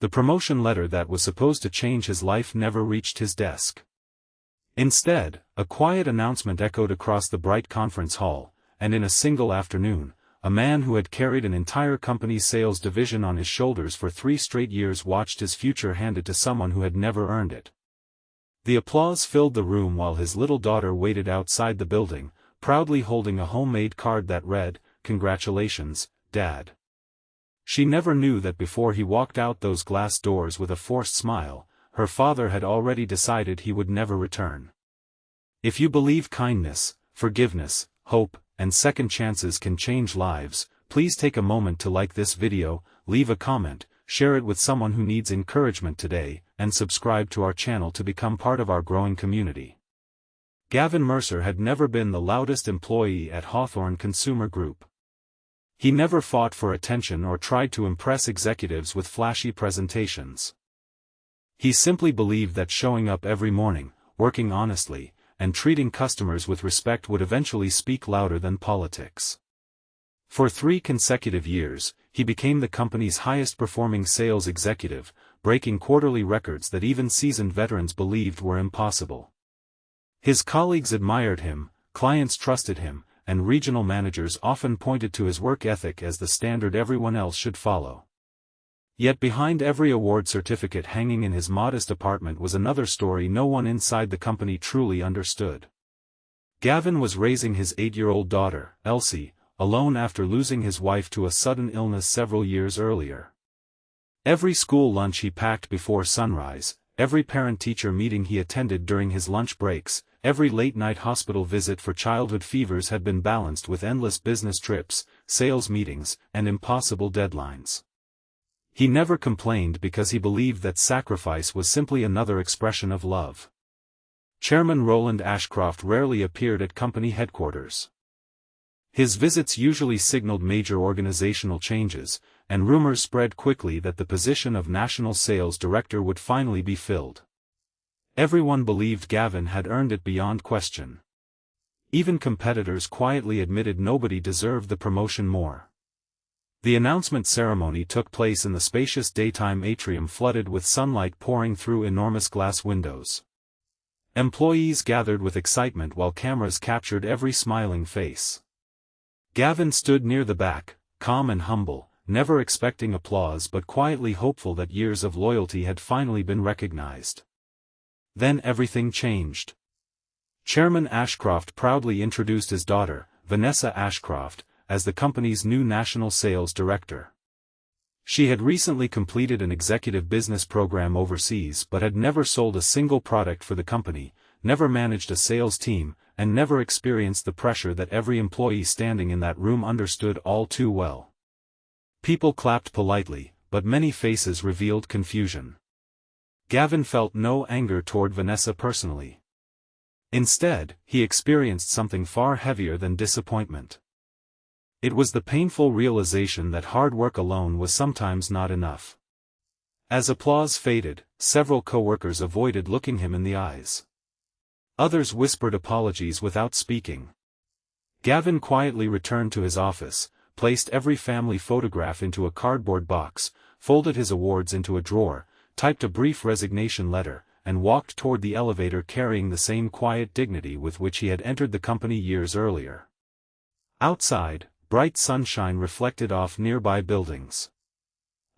The promotion letter that was supposed to change his life never reached his desk. Instead, a quiet announcement echoed across the bright conference hall, and in a single afternoon, a man who had carried an entire company's sales division on his shoulders for 3 straight years watched his future handed to someone who had never earned it. The applause filled the room while his little daughter waited outside the building, proudly holding a homemade card that read, "Congratulations, Dad." She never knew that before he walked out those glass doors with a forced smile, her father had already decided he would never return. If you believe kindness, forgiveness, hope, and second chances can change lives, please take a moment to like this video, leave a comment, share it with someone who needs encouragement today, and subscribe to our channel to become part of our growing community. Gavin Mercer had never been the loudest employee at Hawthorne Consumer Group. He never fought for attention or tried to impress executives with flashy presentations. He simply believed that showing up every morning, working honestly, and treating customers with respect would eventually speak louder than politics. For 3 consecutive years, he became the company's highest-performing sales executive, breaking quarterly records that even seasoned veterans believed were impossible. His colleagues admired him, clients trusted him, and regional managers often pointed to his work ethic as the standard everyone else should follow. Yet behind every award certificate hanging in his modest apartment was another story no one inside the company truly understood. Gavin was raising his 8-year-old daughter, Elsie, alone after losing his wife to a sudden illness several years earlier. Every school lunch he packed before sunrise, every parent-teacher meeting he attended during his lunch breaks, every late-night hospital visit for childhood fevers had been balanced with endless business trips, sales meetings, and impossible deadlines. He never complained because he believed that sacrifice was simply another expression of love. Chairman Roland Ashcroft rarely appeared at company headquarters. His visits usually signaled major organizational changes, and rumors spread quickly that the position of National Sales Director would finally be filled. Everyone believed Gavin had earned it beyond question. Even competitors quietly admitted nobody deserved the promotion more. The announcement ceremony took place in the spacious daytime atrium flooded with sunlight pouring through enormous glass windows. Employees gathered with excitement while cameras captured every smiling face. Gavin stood near the back, calm and humble, never expecting applause but quietly hopeful that years of loyalty had finally been recognized. Then everything changed. Chairman Ashcroft proudly introduced his daughter, Vanessa Ashcroft, as the company's new national sales director. She had recently completed an executive business program overseas but had never sold a single product for the company, never managed a sales team, and never experienced the pressure that every employee standing in that room understood all too well. People clapped politely, but many faces revealed confusion. Gavin felt no anger toward Vanessa personally. Instead, he experienced something far heavier than disappointment. It was the painful realization that hard work alone was sometimes not enough. As applause faded, several co-workers avoided looking him in the eyes. Others whispered apologies without speaking. Gavin quietly returned to his office, placed every family photograph into a cardboard box, folded his awards into a drawer, typed a brief resignation letter, and walked toward the elevator carrying the same quiet dignity with which he had entered the company years earlier. Outside, bright sunshine reflected off nearby buildings.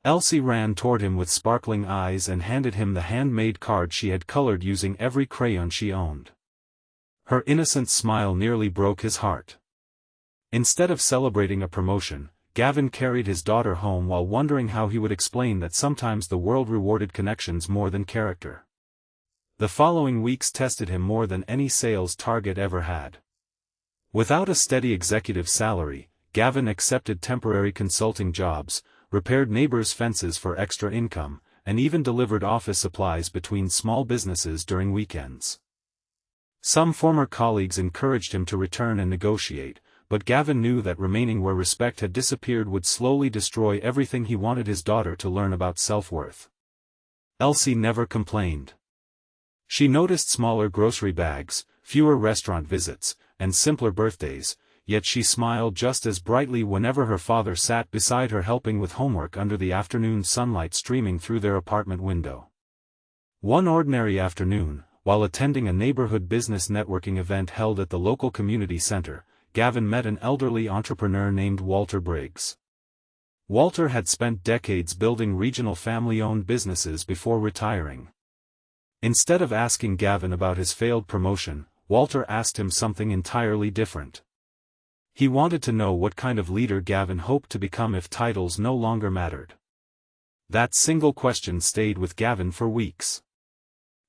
Elsie ran toward him with sparkling eyes and handed him the handmade card she had colored using every crayon she owned. Her innocent smile nearly broke his heart. Instead of celebrating a promotion, Gavin carried his daughter home while wondering how he would explain that sometimes the world rewarded connections more than character. The following weeks tested him more than any sales target ever had. Without a steady executive salary, Gavin accepted temporary consulting jobs, repaired neighbors' fences for extra income, and even delivered office supplies between small businesses during weekends. Some former colleagues encouraged him to return and negotiate, but Gavin knew that remaining where respect had disappeared would slowly destroy everything he wanted his daughter to learn about self-worth. Elsie never complained. She noticed smaller grocery bags, fewer restaurant visits, and simpler birthdays, yet she smiled just as brightly whenever her father sat beside her helping with homework under the afternoon sunlight streaming through their apartment window. One ordinary afternoon, while attending a neighborhood business networking event held at the local community center, Gavin met an elderly entrepreneur named Walter Briggs. Walter had spent decades building regional family-owned businesses before retiring. Instead of asking Gavin about his failed promotion, Walter asked him something entirely different. He wanted to know what kind of leader Gavin hoped to become if titles no longer mattered. That single question stayed with Gavin for weeks.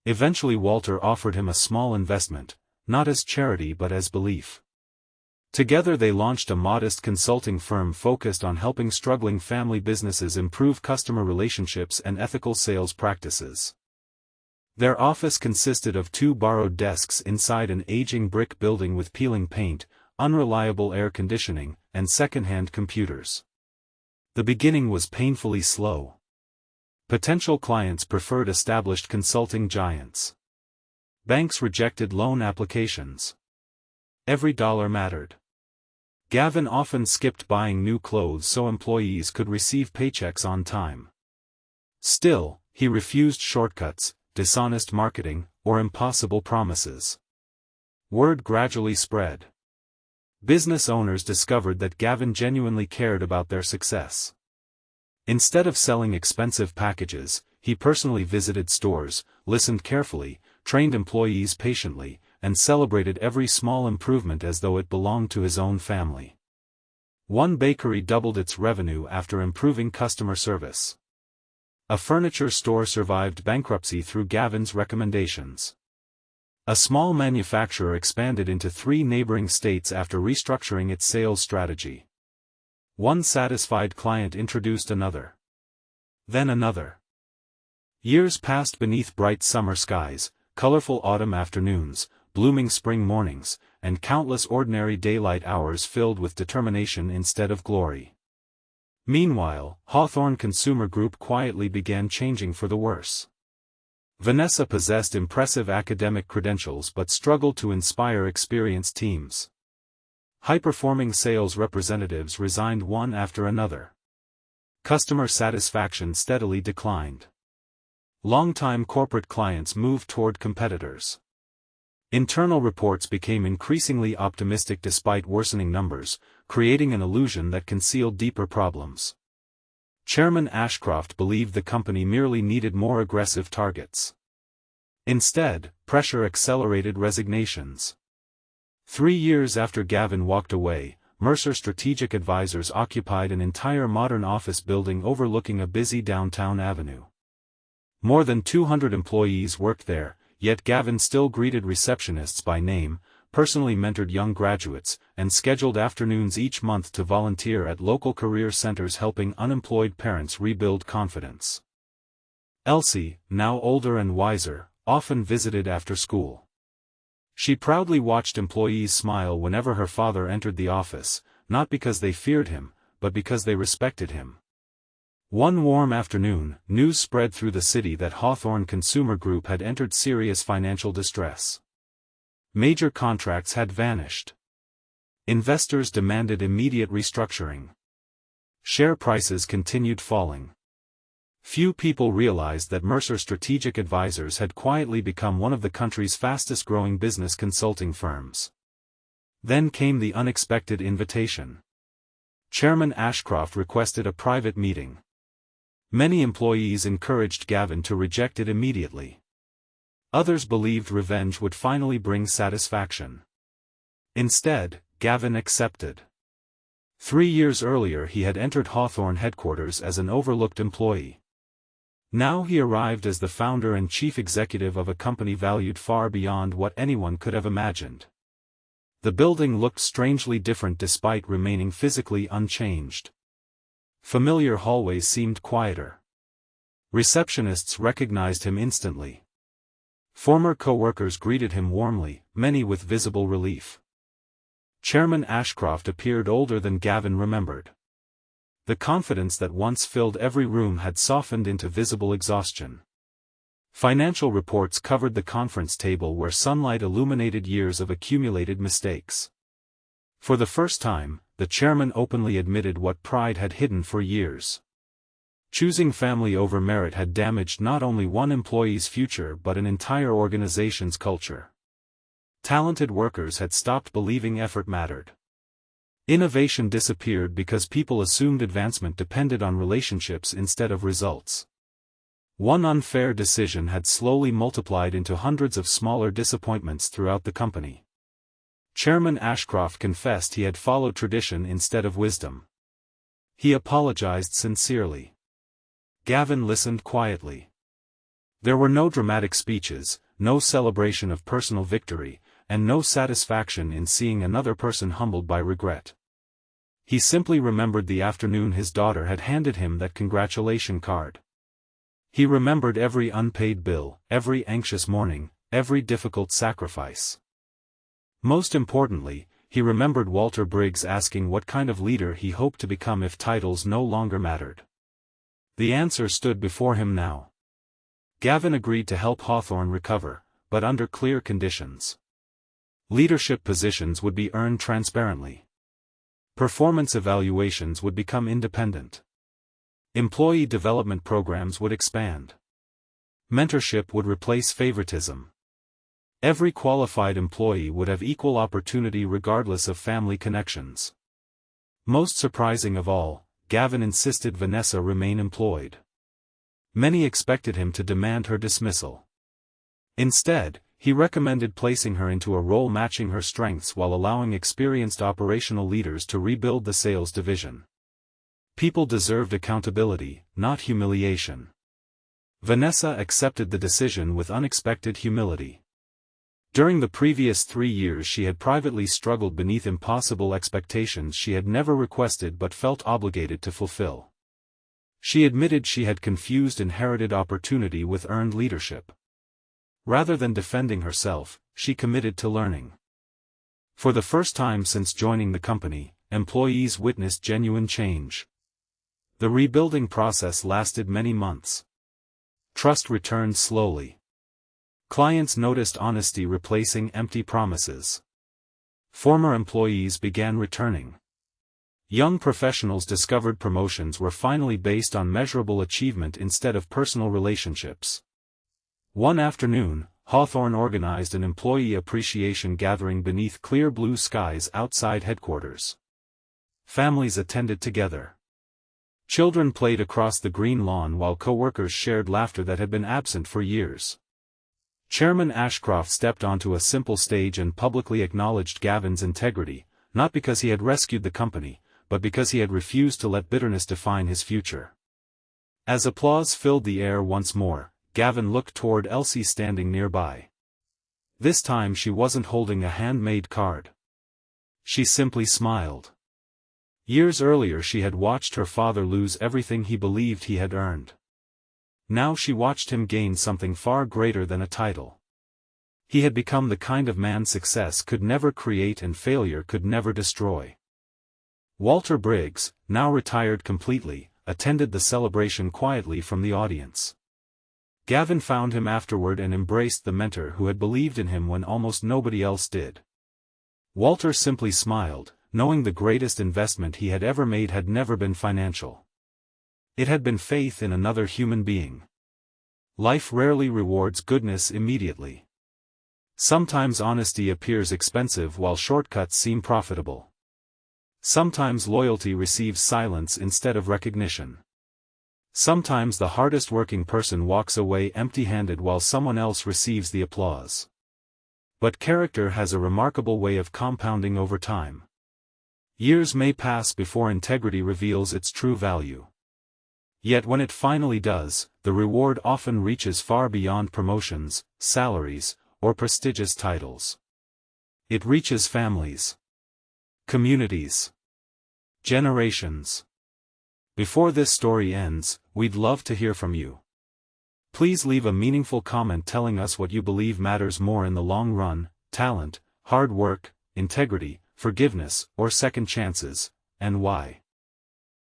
Eventually Walter offered him a small investment, not as charity but as belief. Together they launched a modest consulting firm focused on helping struggling family businesses improve customer relationships and ethical sales practices. Their office consisted of 2 borrowed desks inside an aging brick building with peeling paint, unreliable air conditioning, and second-hand computers. The beginning was painfully slow. Potential clients preferred established consulting giants. Banks rejected loan applications. Every dollar mattered. Gavin often skipped buying new clothes so employees could receive paychecks on time. Still, he refused shortcuts, dishonest marketing, or impossible promises. Word gradually spread. Business owners discovered that Gavin genuinely cared about their success. Instead of selling expensive packages, he personally visited stores, listened carefully, trained employees patiently, and celebrated every small improvement as though it belonged to his own family. One bakery doubled its revenue after improving customer service. A furniture store survived bankruptcy through Gavin's recommendations. A small manufacturer expanded into 3 neighboring states after restructuring its sales strategy. One satisfied client introduced another. Then another. Years passed beneath bright summer skies, colorful autumn afternoons, blooming spring mornings, and countless ordinary daylight hours filled with determination instead of glory. Meanwhile, Hawthorne Consumer Group quietly began changing for the worse. Vanessa possessed impressive academic credentials but struggled to inspire experienced teams. High-performing sales representatives resigned one after another. Customer satisfaction steadily declined. Long-time corporate clients moved toward competitors. Internal reports became increasingly optimistic despite worsening numbers, creating an illusion that concealed deeper problems. Chairman Ashcroft believed the company merely needed more aggressive targets. Instead, pressure accelerated resignations. 3 years after Gavin walked away, Mercer Strategic Advisors occupied an entire modern office building overlooking a busy downtown avenue. More than 200 employees worked there, yet Gavin still greeted receptionists by name, personally mentored young graduates, and scheduled afternoons each month to volunteer at local career centers helping unemployed parents rebuild confidence. Elsie, now older and wiser, often visited after school. She proudly watched employees smile whenever her father entered the office, not because they feared him, but because they respected him. One warm afternoon, news spread through the city that Hawthorne Consumer Group had entered serious financial distress. Major contracts had vanished. Investors demanded immediate restructuring. Share prices continued falling. Few people realized that Mercer Strategic Advisors had quietly become one of the country's fastest-growing business consulting firms. Then came the unexpected invitation. Chairman Ashcroft requested a private meeting. Many employees encouraged Gavin to reject it immediately. Others believed revenge would finally bring satisfaction. Instead, Gavin accepted. 3 years earlier he had entered Hawthorne headquarters as an overlooked employee. Now he arrived as the founder and chief executive of a company valued far beyond what anyone could have imagined. The building looked strangely different despite remaining physically unchanged. Familiar hallways seemed quieter. Receptionists recognized him instantly. Former co-workers greeted him warmly, many with visible relief. Chairman Ashcroft appeared older than Gavin remembered. The confidence that once filled every room had softened into visible exhaustion. Financial reports covered the conference table where sunlight illuminated years of accumulated mistakes. For the first time, the chairman openly admitted what pride had hidden for years. Choosing family over merit had damaged not only one employee's future but an entire organization's culture. Talented workers had stopped believing effort mattered. Innovation disappeared because people assumed advancement depended on relationships instead of results. One unfair decision had slowly multiplied into hundreds of smaller disappointments throughout the company. Chairman Ashcroft confessed he had followed tradition instead of wisdom. He apologized sincerely. Gavin listened quietly. There were no dramatic speeches, no celebration of personal victory, and no satisfaction in seeing another person humbled by regret. He simply remembered the afternoon his daughter had handed him that congratulation card. He remembered every unpaid bill, every anxious morning, every difficult sacrifice. Most importantly, he remembered Walter Briggs asking what kind of leader he hoped to become if titles no longer mattered. The answer stood before him now. Gavin agreed to help Hawthorne recover, but under clear conditions. Leadership positions would be earned transparently. Performance evaluations would become independent. Employee development programs would expand. Mentorship would replace favoritism. Every qualified employee would have equal opportunity regardless of family connections. Most surprising of all, Gavin insisted Vanessa remain employed. Many expected him to demand her dismissal. Instead, he recommended placing her into a role matching her strengths while allowing experienced operational leaders to rebuild the sales division. People deserved accountability, not humiliation. Vanessa accepted the decision with unexpected humility. During the previous 3 years she had privately struggled beneath impossible expectations she had never requested but felt obligated to fulfill. She admitted she had confused inherited opportunity with earned leadership. Rather than defending herself, she committed to learning. For the first time since joining the company, employees witnessed genuine change. The rebuilding process lasted many months. Trust returned slowly. Clients noticed honesty replacing empty promises. Former employees began returning. Young professionals discovered promotions were finally based on measurable achievement instead of personal relationships. One afternoon, Hawthorne organized an employee appreciation gathering beneath clear blue skies outside headquarters. Families attended together. Children played across the green lawn while co-workers shared laughter that had been absent for years. Chairman Ashcroft stepped onto a simple stage and publicly acknowledged Gavin's integrity, not because he had rescued the company, but because he had refused to let bitterness define his future. As applause filled the air once more, Gavin looked toward Elsie standing nearby. This time she wasn't holding a handmade card. She simply smiled. Years earlier she had watched her father lose everything he believed he had earned. Now she watched him gain something far greater than a title. He had become the kind of man success could never create and failure could never destroy. Walter Briggs, now retired completely, attended the celebration quietly from the audience. Gavin found him afterward and embraced the mentor who had believed in him when almost nobody else did. Walter simply smiled, knowing the greatest investment he had ever made had never been financial. It had been faith in another human being. Life rarely rewards goodness immediately. Sometimes honesty appears expensive while shortcuts seem profitable. Sometimes loyalty receives silence instead of recognition. Sometimes the hardest working person walks away empty-handed while someone else receives the applause. But character has a remarkable way of compounding over time. Years may pass before integrity reveals its true value. Yet when it finally does, the reward often reaches far beyond promotions, salaries, or prestigious titles. It reaches families, communities, generations. Before this story ends, we'd love to hear from you. Please leave a meaningful comment telling us what you believe matters more in the long run: talent, hard work, integrity, forgiveness, or second chances, and why.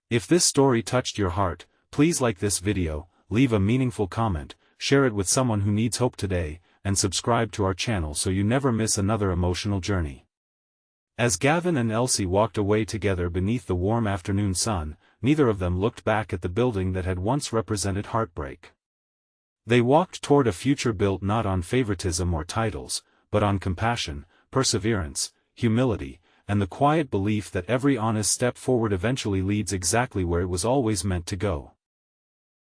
If this story touched your heart, please like this video, leave a meaningful comment, share it with someone who needs hope today, and subscribe to our channel so you never miss another emotional journey. As Gavin and Elsie walked away together beneath the warm afternoon sun, neither of them looked back at the building that had once represented heartbreak. They walked toward a future built not on favoritism or titles, but on compassion, perseverance, humility, and the quiet belief that every honest step forward eventually leads exactly where it was always meant to go.